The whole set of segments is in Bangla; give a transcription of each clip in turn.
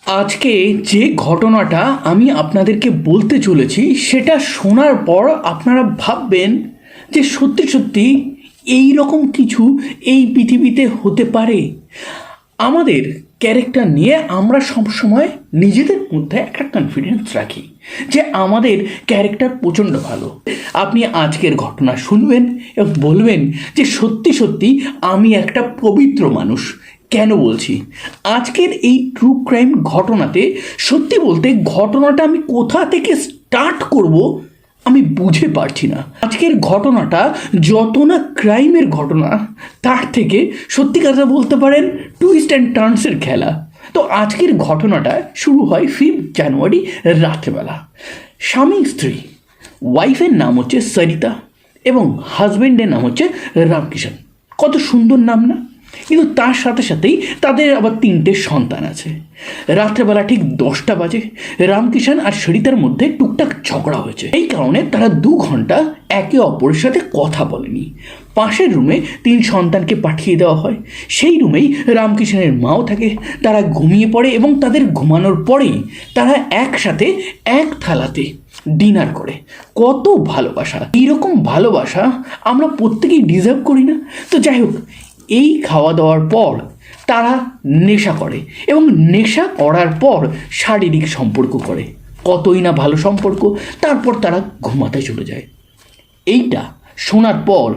আজকে যে ঘটনাটা আমি আপনাদেরকে বলতে চলেছি সেটা শোনার পর আপনারা ভাববেন যে সত্যি সত্যি এই রকম কিছু এই পৃথিবীতে হতে পারে। আমাদের ক্যারেক্টার নিয়ে আমরা সবসময় নিজেদের মধ্যে একটা কনফিডেন্স রাখি যে আমাদের ক্যারেক্টার প্রচণ্ড ভালো। আপনি আজকের ঘটনা শুনবেন এবং বলবেন যে সত্যি সত্যি আমি একটা পবিত্র মানুষ। কেন বলছি? আজকের এই ট্রু ক্রাইম ঘটনাতে সত্যি বলতে ঘটনাটা আমি কোথা থেকে স্টার্ট করব আমি বুঝে পারছি না। আজকের ঘটনাটা যত না ক্রাইমের ঘটনা, তার থেকে সত্যি কথা বলতে পারেন টুইস্ট অ্যান্ড টার্নসের খেলা। তো আজকের ঘটনাটা শুরু হয় 5 জানুয়ারি রাত্রেবেলা। স্বামী স্ত্রী, ওয়াইফের নাম হচ্ছে সরিতা এবং হাজব্যান্ডের নাম হচ্ছে রামকিষণ। কত সুন্দর নাম না? কিন্তু তার সাথে সাথেই তাদের আবার 3টে সন্তান আছে। রাত্রেবেলা ঠিক 10টা বাজে রামকিষণ আর সরিতার মধ্যে টুকটাক ঝগড়া হয়েছে। এই কারণে তারা 2 ঘন্টা একে অপরের সাথে কথা বলেনি। পাশের রুমে 3 সন্তানকে পাঠিয়ে দেওয়া হয়। সেই রুমেই রামকিষণের মাও থাকে। তারা ঘুমিয়ে পড়ে এবং তাদের ঘুমানোর পরেই তারা একসাথে এক থালাতে ডিনার করে। কত ভালোবাসা! এইরকম ভালোবাসা আমরা প্রত্যেকেই ডিজার্ভ করি না? তো যাই হোক, এই খাওয়া দাওয়ার পর তারা নেশা করে এবং নেশা করার পর শারীরিক সম্পর্ক করে। কতই না ভালো সম্পর্ক। তারপর তারা ঘুমাতে চলে যায়। এইটা শোনার পর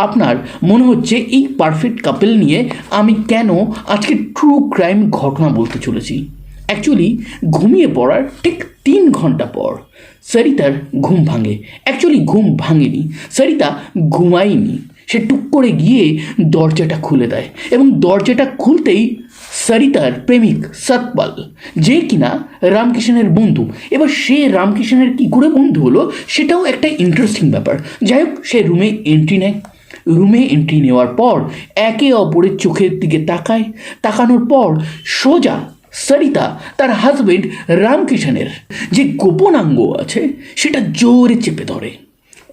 আপনার মনে হচ্ছে এই পারফেক্ট কাপল নিয়ে আমি কেন আজকে ট্রু ক্রাইম ঘটনা বলতে চলেছি। অ্যাকচুয়ালি ঘুমিয়ে পড়ার ঠিক 3 ঘন্টা পর সরিতার ঘুম ভাঙে। অ্যাকচুয়ালি ঘুম ভাঙেনি, সরিতা ঘুমায়নি। সে টুক করে গিয়ে দরজাটা খুলে দেয় এবং দরজাটা খুলতেই সরিতার প্রেমিক সতপাল, যে কিনা রামকিষণের বন্ধু। এবার সে রামকিষণের কী করে বন্ধু হলো সেটাও একটা ইন্টারেস্টিং ব্যাপার। যাই হোক, সে রুমে এন্ট্রি নেয়। রুমে এন্ট্রি নেওয়ার পর একে অপরের চোখের দিকে তাকায়। তাকানোর পর সোজা সরিতা তার হাজবেন্ড রামকিষণের যে গোপনাঙ্গ আছে সেটা জোরে চেপে ধরে।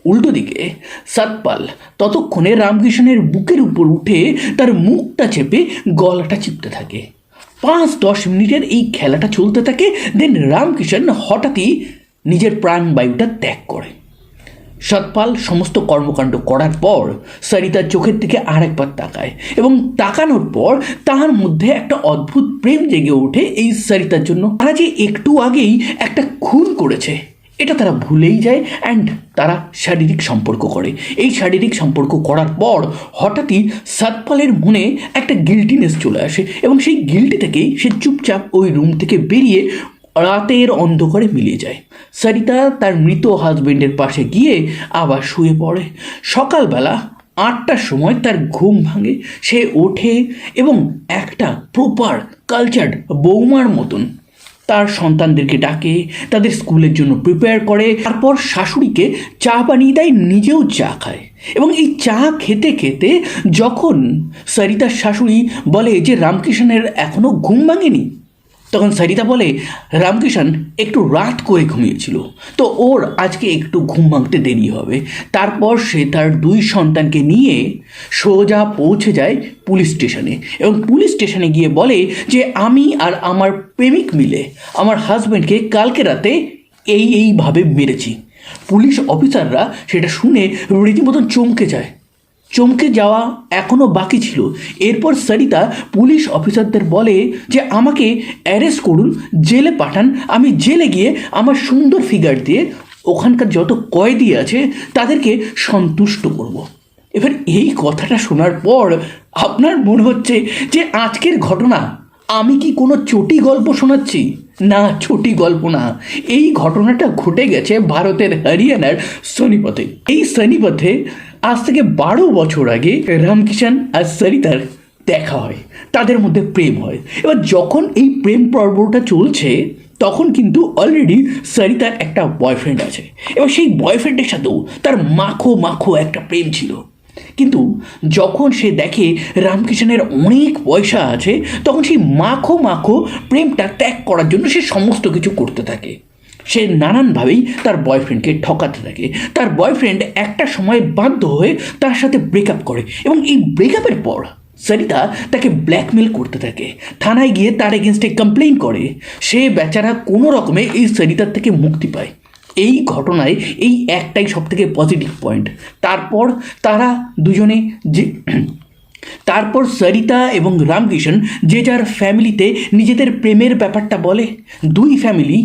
উল্টো দিকে সতপাল ততক্ষণে রামকিষণের বুকের উপর উঠে তার মুখটা চেপে গলাটা চিপতে থাকে। 5-10 মিনিটের এই খেলাটা চলতে থাকে। দেন রামকিষণ হঠাৎই নিজের প্রাণবায়ুটা ত্যাগ করে। সতপাল সমস্ত কর্মকাণ্ড করার পর সরিতার চোখের দিকে আরেকবার তাকায় এবং তাকানোর পর তার মধ্যে একটা অদ্ভুত প্রেম জেগে ওঠে এই সরিতার জন্য। তারা যে একটু আগেই একটা খুন করেছে এটা তারা ভুলেই যায় অ্যান্ড তারা শারীরিক সম্পর্ক করে। এই শারীরিক সম্পর্ক করার পর হঠাৎই সতপালের মনে একটা গিল্টিনেস চলে আসে এবং সেই গিল্টি থেকেই সে চুপচাপ ওই রুম থেকে বেরিয়ে রাতের অন্ধকারে মিলিয়ে যায়। সরিতা তার মৃত হাজবেন্ডের পাশে গিয়ে আবার শুয়ে পড়ে। সকালবেলা 8টার সময় তার ঘুম ভাঙে। সে ওঠে এবং একটা প্রপার কালচার্ড বৌমার মতন তার সন্তানদেরকে ডাকে, তাদের স্কুলের জন্য প্রিপেয়ার করে। তারপর শাশুড়িকে চা বানিয়ে দেয়, নিজেও চা খায়। এবং এই চা খেতে খেতে যখন সরিতার শাশুড়ি বলে যে রামকিষণের এখনও ঘুম ভাঙেনি, তখন সরিতা বলে রামকিষণ একটু রাত করে ঘুমিয়েছিল, তো ওর আজকে একটু ঘুম ভাঙতে দেরি হবে। তারপর সে তার 2 সন্তানকে নিয়ে সোজা পৌঁছে যায় পুলিশ স্টেশনে এবং পুলিশ স্টেশনে গিয়ে বলে যে আমি আর আমার প্রেমিক মিলে আমার হাজব্যান্ডকে কালকে রাতে এইভাবে মেরেছি। পুলিশ অফিসাররা সেটা শুনে রীতিমতন চমকে যাওয়া এখনও বাকি ছিল। এরপর সরিতা পুলিশ অফিসারদের বলে যে আমাকে অ্যারেস্ট করুন, জেলে পাঠান। আমি জেলে গিয়ে আমার সুন্দর ফিগার দিয়ে ওখানকার যত কয়েদি আছে তাদেরকে সন্তুষ্ট করব। এবার এই কথাটা শোনার পর আপনার মনে হচ্ছে যে আজকের ঘটনা আমি কি কোনো চটি গল্প শোনাচ্ছি? না, চটি গল্প না। এই ঘটনাটা ঘটে গেছে ভারতের হরিয়ানার সোনিপথে। এই সোনিপথে আজ থেকে 12 বছর আগে রামকিষণ আর সরিতার দেখা হয়, তাদের মধ্যে প্রেম হয়। এবার যখন এই প্রেম পর্বটা চলছে তখন কিন্তু অলরেডি সরিতার একটা বয়ফ্রেন্ড আছে এবং সেই বয়ফ্রেন্ডের সাথেও তার মাখো একটা প্রেম ছিল। কিন্তু যখন সে দেখে রামকিষণের অনেক পয়সা আছে তখন সেই মাখো প্রেমটা ত্যাগ করার জন্য সে সমস্ত কিছু করতে থাকে। সে নানানভাবেই তার বয়ফ্রেন্ডকে ঠকাতে থাকে। তার বয়ফ্রেন্ড একটা সময় বাধ্য হয়ে তার সাথে ব্রেকআপ করে এবং এই ব্রেকআপের পর সরিতা তাকে ব্ল্যাকমেল করতে থাকে, থানায় গিয়ে তার এগেনস্টে কমপ্লেইন করে। সে বেচারা কোনো রকমে এই সরিতার থেকে মুক্তি পায়। এই ঘটনায় এই একটাই সব থেকে পজিটিভ পয়েন্ট। তারপর তারা দুজনে তারপর সরিতা এবং রামকিষণ যে যার ফ্যামিলিতে নিজেদের প্রেমের ব্যাপারটা বলে। দুই ফ্যামিলি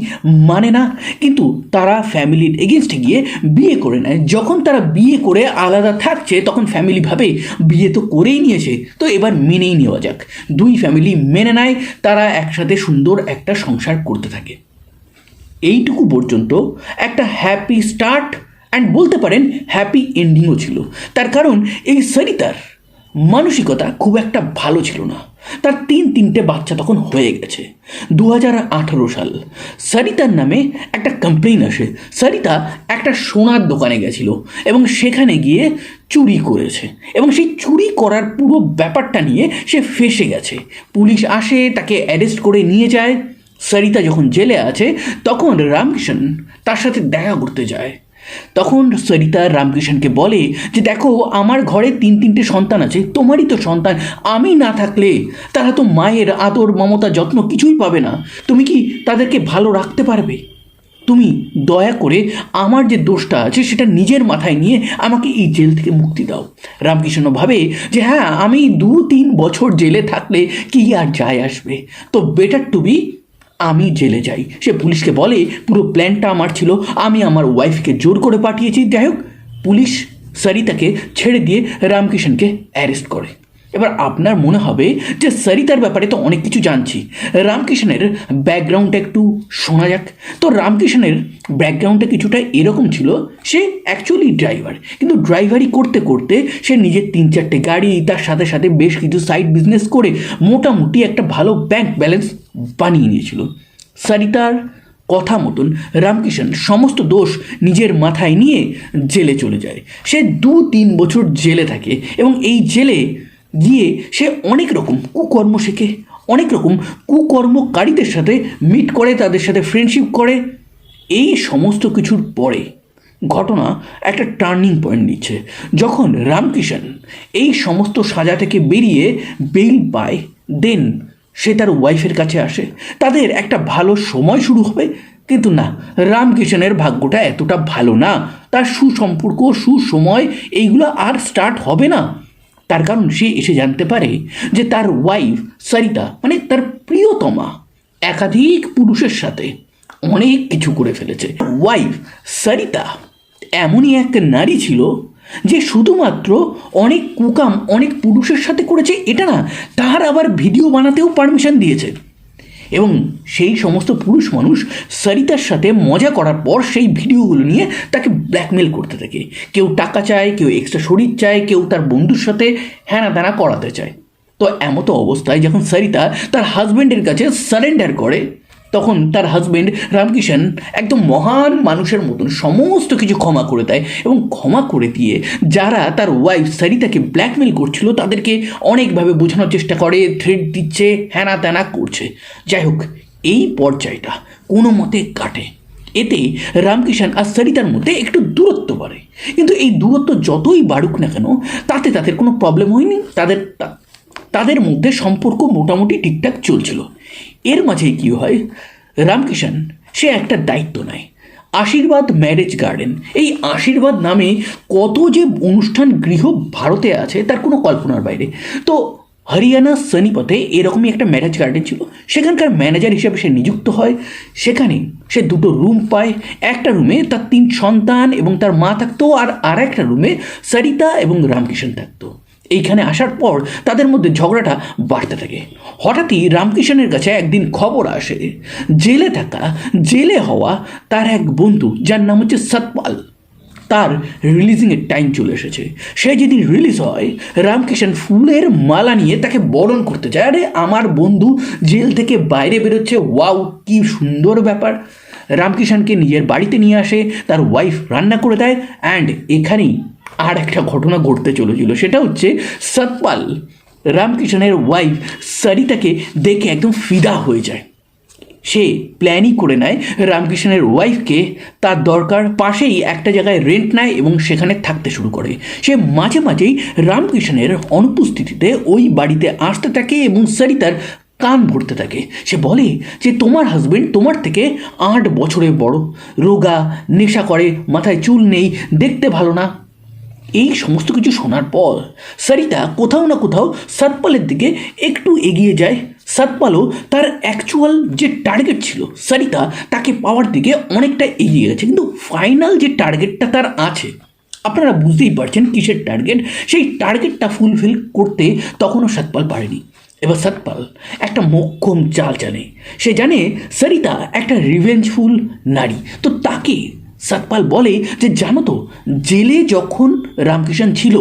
মানে না, কিন্তু তারা ফ্যামিলির এগেনস্টে গিয়ে বিয়ে করে নেয়। যখন তারা বিয়ে করে আলাদা থাকছে তখন ফ্যামিলি ভাবে বিয়ে তো করেই নিয়েছে, তো এবার মেনেই নেওয়া যাক। দুই ফ্যামিলি মেনে নেয়, তারা একসাথে সুন্দর একটা সংসার করতে থাকে। এইটুকু পর্যন্ত একটা হ্যাপি স্টার্ট অ্যান্ড বলতে পারেন হ্যাপি এন্ডিংও ছিল। তার কারণ এই সরিতার মানসিকতা খুব একটা ভালো ছিল না। তার তিনটে বাচ্চা তখন হয়ে গেছে। 2018 সাল সরিতার নামে একটা কমপ্লেইন আসে। সরিতা একটা সোনার দোকানে গেছিল এবং সেখানে গিয়ে চুরি করেছে, এবং সেই চুরি করার পুরো ব্যাপারটা নিয়ে সে ফেঁসে গেছে। পুলিশ আসে, তাকে অ্যারেস্ট করে নিয়ে যায়। সরিতা যখন জেলে আছে তখন রামকিষণ তার সাথে দেখা করতে যায়। তখন সরিতা রামকিষণকে বলে যে দেখো, আমার ঘরে তিনটে সন্তান আছে, তোমারই তো সন্তান, আমি না থাকলে তারা তো মায়ের আদর মমতা যত্ন কিছুই পাবে না। তুমি কি তাদেরকে ভালো রাখতে পারবে? তুমি দয়া করে আমার যে দোষটা আছে সেটা নিজের মাথায় নিয়ে আমাকে এই জেল থেকে মুক্তি দাও। রামকিষণও ভাবে যে হ্যাঁ, আমি 2-3 বছর জেলে থাকলে কি আর যায় আসবে, তো বেটার টু বি আমি জেলে যাই। সে পুলিশকে বলে পুরো প্ল্যানটা আমার ছিল, আমি আমার ওয়াইফকে জোর করে পাঠিয়েছি। যাই হোক, পুলিশ সরিতাকে ছেড়ে দিয়ে রামকিষণকে অ্যারেস্ট করে। এবার আপনার মনে হবে যে সরিতার ব্যাপারে তো অনেক কিছু জানছি, রামকিষণের ব্যাকগ্রাউন্ডটা একটু শোনা যাক। তো রামকিষণের ব্যাকগ্রাউন্ডটা কিছুটা এরকম ছিল, সে অ্যাকচুয়ালি ড্রাইভার, কিন্তু ড্রাইভারি করতে করতে সে নিজের 3-4টে গাড়ি, তার সাথে সাথে বেশ কিছু সাইড বিজনেস করে মোটামুটি একটা ভালো ব্যাংক ব্যালেন্স বানিয়ে নিয়েছিল। সরিতার কথা মতন রামকিষণ সমস্ত দোষ নিজের মাথায় নিয়ে জেলে চলে যায়। সে 2-3 বছর জেলে থাকে এবং এই জেলে গিয়ে সে অনেক রকম কুকর্ম শেখে, অনেক রকম কুকর্মকারীদের সাথে মিট করে, তাদের সাথে ফ্রেন্ডশিপ করে। এই সমস্ত কিছুর পরে ঘটনা একটা টার্নিং পয়েন্ট নিচ্ছে, যখন রামকিষণ এই সমস্ত সাজা থেকে বেরিয়ে বেইল পায়। দেন সে তার ওয়াইফের কাছে আসে, তাদের একটা ভালো সময় শুরু হবে। কিন্তু না, রামকিষণের ভাগ্যটা এতটা ভালো না, তার সুসম্পর্ক সুসময় এইগুলো আর স্টার্ট হবে না। তার কারণ সে এসে জানতে পারে যে তার ওয়াইফ সরিতা, মানে তার প্রিয়তমা, একাধিক পুরুষের সাথে অনেক কিছু করে ফেলেছে। ওয়াইফ সরিতা এমনই এক নারী ছিল যে শুধুমাত্র অনেক কুকাম অনেক পুরুষের সাথে করেছে এটা না, তার আবার ভিডিও বানাতেও পারমিশন দিয়েছে। এবং সেই সমস্ত পুরুষ মানুষ সরিতার সাথে মজা করার পর সেই ভিডিওগুলো নিয়ে তাকে ব্ল্যাকমেল করতে থাকে। কেউ টাকা চায়, কেউ এক্সট্রা শরীর চায়, কেউ তার বন্ধুর সাথে হ্যানা ত্যানা করাতে চায়। তো এমতো অবস্থায় যখন সরিতা তার হাজব্যান্ডের কাছে সারেন্ডার করে, তখন তার হাজব্যান্ড রামকিষণ একদম মহান মানুষের মতন সমস্ত কিছু ক্ষমা করে দেয়, এবং ক্ষমা করে দিয়ে যারা তার ওয়াইফ সরিতাকে ব্ল্যাকমেল করছিল তাদেরকে অনেকভাবে বোঝানোর চেষ্টা করে, থ্রেট দিচ্ছে, হ্যানা ত্যানা করছে। যাই হোক, এই পর্যায়টা কোনো মতে কাটে। এতে রামকিষণ আর সরিতার মধ্যে একটু দূরত্ব বাড়ে, কিন্তু এই দূরত্ব যতই বাড়ুক না কেন তাতে তাদের কোনো প্রবলেম হয়নি। তাদের মধ্যে সম্পর্ক মোটামুটি ঠিকঠাক চলছিল। এর মাঝে কি হয়, রামকিষণ সে একটা দায়িত্ব নেয়, আশীর্বাদ ম্যারেজ গার্ডেন। এই আশীর্বাদ নামে কত যে অনুষ্ঠান গৃহ ভারতে আছে তার কোনো কল্পনার বাইরে। তো হরিয়ানা সোনিপথে এরকমই একটা ম্যারেজ গার্ডেন ছিল, সেখানকার ম্যানেজার হিসেবে সে নিযুক্ত হয়। সেখানে সে 2টো রুম পায়, একটা রুমে তার 3 সন্তান এবং তার মা থাকতো, আর একটা রুমে সরিতা এবং রামকিষণ থাকতো। এইখানে আসার পর তাদের মধ্যে ঝগড়াটা বাড়তে থাকে। হঠাৎই রামকিষণের কাছে একদিন খবর আসে, জেলে হওয়া তার এক বন্ধু, যার নাম হচ্ছে সতপাল, তার রিলিজিংয়ের টাইম চলে এসেছে। সে যেদিন রিলিজ হয়, রামকিষণ ফুলের মালা নিয়ে তাকে বরণ করতে চায়। আরে আমার বন্ধু জেল থেকে বাইরে বেরোচ্ছে, ওয়াও কি সুন্দর ব্যাপার। রামকিষণকে নিজের বাড়িতে নিয়ে আসে, তার ওয়াইফ রান্না করে দেয়। অ্যান্ড এখানেই আর একটা ঘটনা ঘটতে চলেছিল, সেটা হচ্ছে সতপাল রামকিষণের ওয়াইফ সরিতাকে দেখে একদম ফিদা হয়ে যায়। সে প্ল্যানই করে নেয় রামকৃষ্ণের ওয়াইফকে তার দরকার পাশেই একটা জায়গায় রেন্ট নেয় এবং সেখানে থাকতে শুরু করে। সে মাঝে মাঝেই রামকৃষ্ণের অনুপস্থিতিতে ওই বাড়িতে আসতে থাকে এবং সরিতার কান ভরতে থাকে। সে বলে যে তোমার হাজবেন্ড তোমার থেকে 8 বছরের বড়, রোগা, নেশা করে, মাথায় চুল নেই, দেখতে ভালো না। এই সমস্ত কিছু শোনার পর সরিতা কোথাও না কোথাও সতপালের দিকে একটু এগিয়ে যায়। সতপালও তার অ্যাকচুয়াল যে টার্গেট ছিল সরিতা তাকে পাওয়ার দিকে অনেকটা এগিয়ে গেছে, কিন্তু ফাইনাল যে টার্গেটটা তার আছে, আপনারা বুঝতেই পারছেন কিসের টার্গেট। সেই টার্গেটটা ফুলফিল করতে তখনও সতপাল পারেনি। এবার সতপাল একটা মোক্ষম চাল জানে। সে জানে সরিতা একটা রিভেঞ্জফুল নারী। তো তাকে সতপাল বলে যে জানো তো, জেলে যখন রামকৃষ্ণ ছিল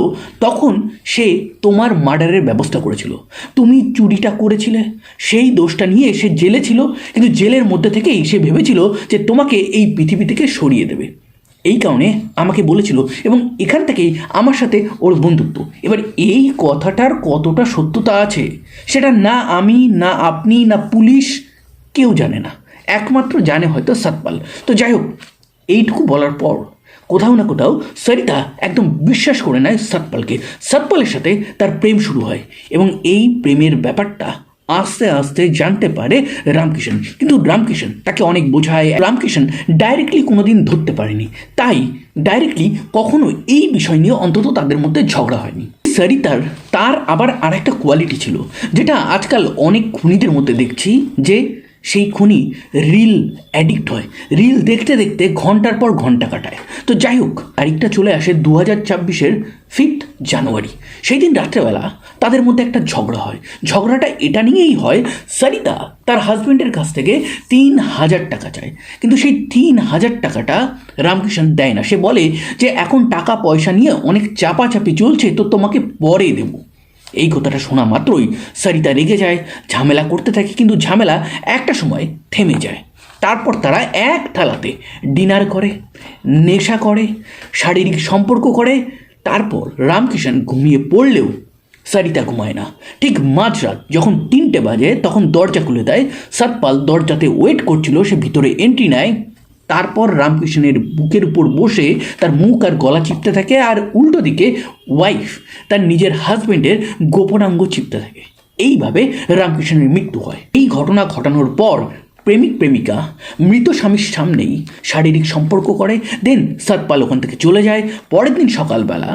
তখন সে তোমার মার্ডারের ব্যবস্থা করেছিল। তুমি চুরিটা করেছিলে, সেই দোষটা নিয়ে সে জেলে ছিল, কিন্তু জেলের মধ্যে থেকেই সে ভেবেছিল যে তোমাকে এই পৃথিবী থেকে সরিয়ে দেবে। এই কারণে আমাকে বলেছিল এবং এখান থেকেই আমার সাথে ওর বন্ধুত্ব। এবার এই কথাটার কতটা সত্যতা আছে সেটা না আমি, না আপনি, না পুলিশ কেউ জানে না, একমাত্র জানে হয়তো সতপাল। তো যাই হোক, এইটুকু বলার পর কোথাও না কোথাও সরিতা একদম বিশ্বাস করে নেয় সতপালকে। সতপালের সাথে তার প্রেম শুরু হয় এবং এই প্রেমের ব্যাপারটা আস্তে আস্তে জানতে পারে রামকৃষ্ণ। কিন্তু রামকৃষ্ণ তাকে অনেক বোঝায়, রামকৃষ্ণ ডাইরেক্টলি কোনোদিন ধরতে পারেনি, তাই ডাইরেক্টলি কখনো এই বিষয় নিয়ে অন্তত তাদের মধ্যে ঝগড়া হয়নি। সরিতার তার আবার আর একটা কোয়ালিটি ছিল যেটা আজকাল অনেক খুনিদের মধ্যে দেখছি, যে সেই খুনি রিল অ্যাডিক্ট হয়, রিল দেখতে দেখতে ঘন্টার পর ঘন্টা কাটায়। তো যাই হোক, তারিখটা চলে আসে 2024-এর 5 জানুয়ারি। সেই দিন রাত্রেবেলা তাদের মধ্যে একটা ঝগড়া হয়। ঝগড়াটা এটা নিয়েই হয়, সরিতা তার হাজব্যান্ডের কাছ থেকে 3000 টাকা চায়, কিন্তু সেই 3000 টাকাটা রামকৃষ্ণ দেয় না। সে বলে যে এখন টাকা পয়সা নিয়ে অনেক চাপাচাপি চলছে, তো তোমাকে পরে দেবো। এই কথাটা শোনা মাত্রই সরিতা রেগে যায়, ঝামেলা করতে থাকে, কিন্তু ঝামেলা একটা সময় থেমে যায়। তারপর তারা এক থালাতে ডিনার করে, নেশা করে, শারীরিক সম্পর্ক করে। তারপর রামকৃষ্ণ ঘুমিয়ে পড়লেও সরিতা ঘুমায় না। ঠিক মাঝরাত যখন 3টে বাজে তখন দরজা খুলে দেয়। সতপাল দরজাতে ওয়েট করছিল, সে ভিতরে এন্ট্রি নেয়। তারপর রামকৃষ্ণের বুকের উপর বসে তার মুখ আর গলা চিপতে থাকে, আর উল্টো দিকে ওয়াইফ তার নিজের হাজব্যান্ডের গোপনাঙ্গ চিপতে থাকে। এইভাবে রামকৃষ্ণের মৃত্যু হয়। এই ঘটনা ঘটানোর পর প্রেমিক প্রেমিকা মৃত স্বামীর সামনেই শারীরিক সম্পর্ক করে। দেন সতপাল ওখান থেকে চলে যায়। পরের দিন সকালবেলা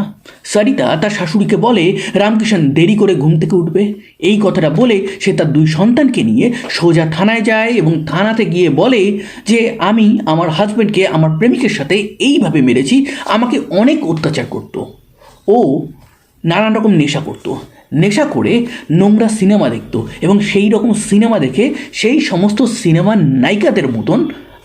সরিতা তার শাশুড়িকে বলে রামকৃষ্ণ দেরি করে ঘুম থেকে উঠবে। এই কথাটা বলে সে তার 2 সন্তানকে নিয়ে সোজা থানায় যায় এবং থানাতে গিয়ে বলে যে আমি আমার হাজব্যান্ডকে আমার প্রেমিকের সাথে এইভাবে মেরেছি, আমাকে অনেক অত্যাচার করতো, ও নানান রকম নেশা করতো, নেশা করে নোংরা সিনেমা দেখতো এবং সেই রকম সিনেমা দেখে সেই সমস্ত সিনেমার নায়িকাদের মতন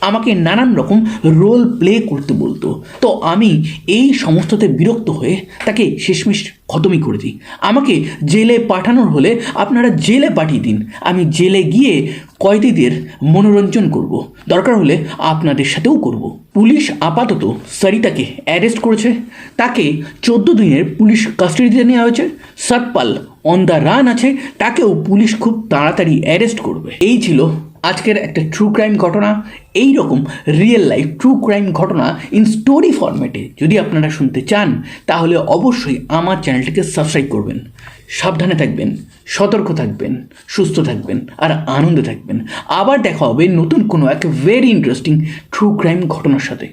আমাকে নানান রকম রোল প্লে করতে বলতো। তো আমি এই সমস্ততে বিরক্ত হয়ে তাকে শেষমেশ খতমই করে দিই। আমাকে জেলে পাঠানোর হলে আপনারা জেলে পাঠিয়ে দিন, আমি জেলে গিয়ে কয়েদিদের মনোরঞ্জন করব, দরকার হলে আপনাদের সাথেও করব। পুলিশ আপাতত সরিতাকে অ্যারেস্ট করেছে, তাকে 14 দিনের পুলিশ কাস্টাডিতে নেওয়া হয়েছে। সতপাল অন দ্য রান আছে, তাকেও পুলিশ খুব তাড়াতাড়ি অ্যারেস্ট করবে। এই ছিল আজকের একটা ট্রু ক্রাইম ঘটনা। এই রকম রিয়েল লাইফ ট্রু ক্রাইম ঘটনা ইন স্টোরি ফরম্যাটে যদি আপনারা শুনতে চান তাহলে অবশ্যই আমার চ্যানেলটিকে সাবস্ক্রাইব করবেন। সাবধানে থাকবেন, সতর্ক থাকবেন, সুস্থ থাকবেন আর আনন্দে থাকবেন। আবার দেখা হবে নতুন কোনো এক ভেরি ইন্টারেস্টিং ট্রু ক্রাইম ঘটনার সাথে।